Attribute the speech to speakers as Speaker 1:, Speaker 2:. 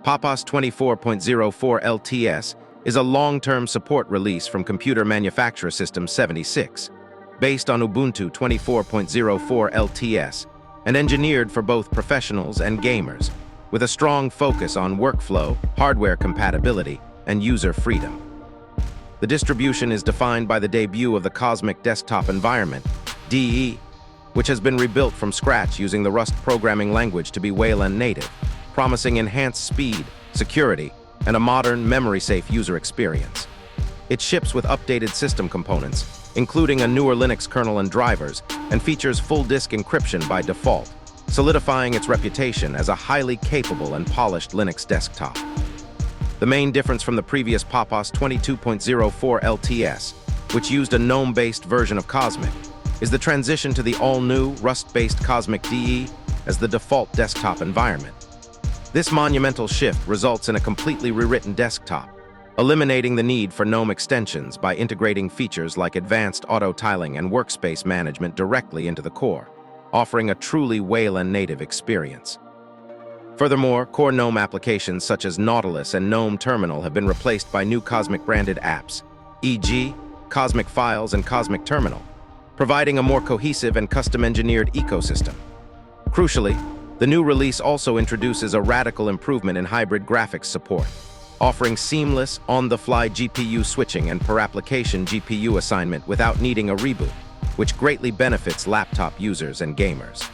Speaker 1: PAPAS 24.04 LTS is a long-term support release from Computer Manufacturer System 76, based on Ubuntu 24.04 LTS, and engineered for both professionals and gamers, with a strong focus on workflow, hardware compatibility, and user freedom. The distribution is defined by the debut of the Cosmic Desktop Environment, DE, which has been rebuilt from scratch using the Rust programming language to be Wayland-native, promising enhanced speed, security, and a modern, memory-safe user experience. It ships with updated system components, including a newer Linux kernel and drivers, and features full-disk encryption by default, solidifying its reputation as a highly capable and polished Linux desktop. The main difference from the previous PAPAS 22.04 LTS, which used a GNOME-based version of Cosmic, is the transition to the all-new Rust-based Cosmic DE as the default desktop environment. This monumental shift results in a completely rewritten desktop, eliminating the need for GNOME extensions by integrating features like advanced auto-tiling and workspace management directly into the core, offering a truly Wayland-native experience. Furthermore, core GNOME applications such as Nautilus and GNOME Terminal have been replaced by new Cosmic-branded apps, e.g., Cosmic Files and Cosmic Terminal, providing a more cohesive and custom-engineered ecosystem. Crucially, the new release also introduces a radical improvement in hybrid graphics support, offering seamless, on-the-fly GPU switching and per-application GPU assignment without needing a reboot, which greatly benefits laptop users and gamers.